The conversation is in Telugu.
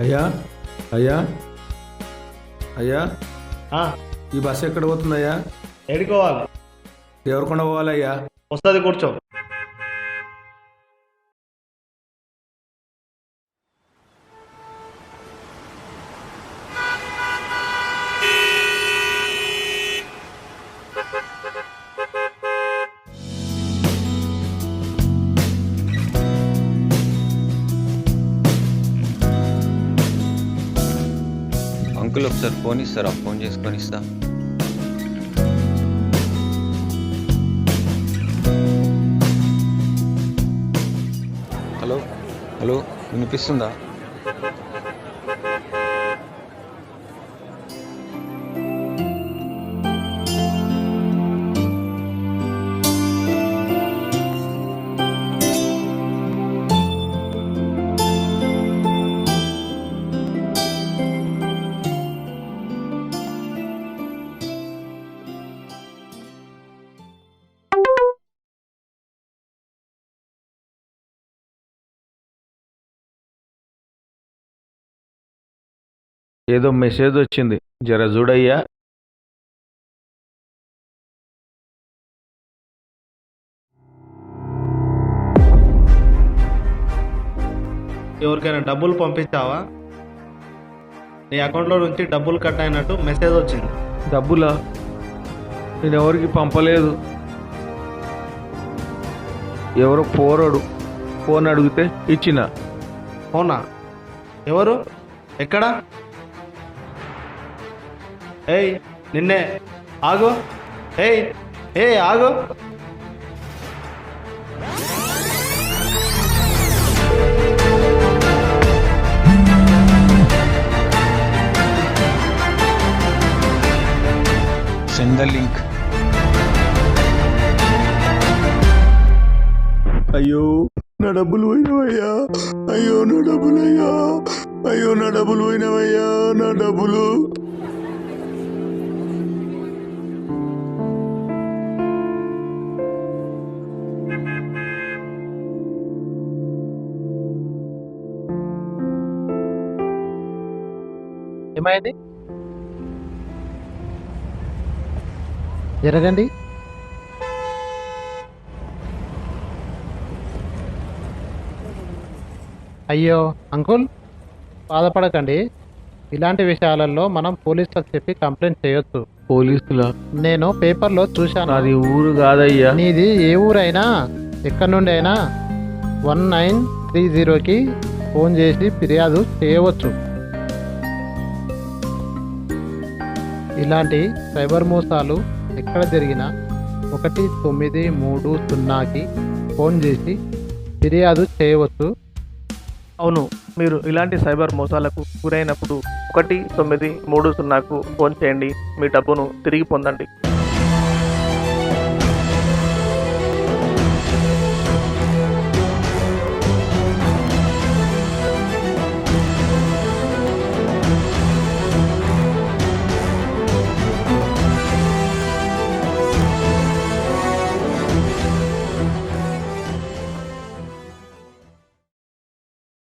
అయ్యా అయ్యా అయ్యా, ఆ, ఈ బస్సు ఎక్కడ పోతుందయ్యా? ఏడుకోవాలి. దేవరకొండ పోవాలయ్యా. వస్తుంది, కూర్చో. అంకుల్ ఒకసారి ఫోన్ ఇస్తారా? ఫోన్ చేసుకొని ఇస్తా. హలో హలో, వినిపిస్తుందా? ఏదో మెసేజ్ వచ్చింది, జర చూడయ్యా. ఎవరికైనా డబ్బులు పంపించావా? నీ అకౌంట్లో నుంచి డబ్బులు కట్ అయినట్టు మెసేజ్ వచ్చింది. డబ్బులా? నేను ఎవరికి పంపలేదు. ఎవరో పోరాడు ఫోన్ అడిగితే ఇచ్చిన. అవునా? ఎవరు? ఎక్కడ? ఏయ్, నిన్నే. ఆగు. ఏయ్ ఏ ఆగు. Send the link. అయ్యో నా డబ్బులు పోయినవయ్యా, అయ్యో నా డబ్బులయ్యా, అయ్యో నా డబ్బులు పోయినవయ్యా, నా డబ్బులు. ఏమైంది? జరగండి. అయ్యో అంకుల్, బాధపడకండి. ఇలాంటి విషయాలలో మనం పోలీసులకు చెప్పి కంప్లైంట్ చేయొచ్చు. పోలీసులా? నేను పేపర్లో చూశాను. అది ఊరు కాదయ్యా. నీది ఏ ఊరైనా ఎక్కడి నుండి అయినా 1930కి ఫోన్ చేసి ఫిర్యాదు చేయవచ్చు. ఇలాంటి సైబర్ మోసాలు ఎక్కడ జరిగినా 1930కి ఫోన్ చేసి ఫిర్యాదు చేయవచ్చు. అవును, మీరు ఇలాంటి సైబర్ మోసాలకు గురైనప్పుడు 1930కు ఫోన్ చేయండి. మీ డబ్బును తిరిగి పొందండి.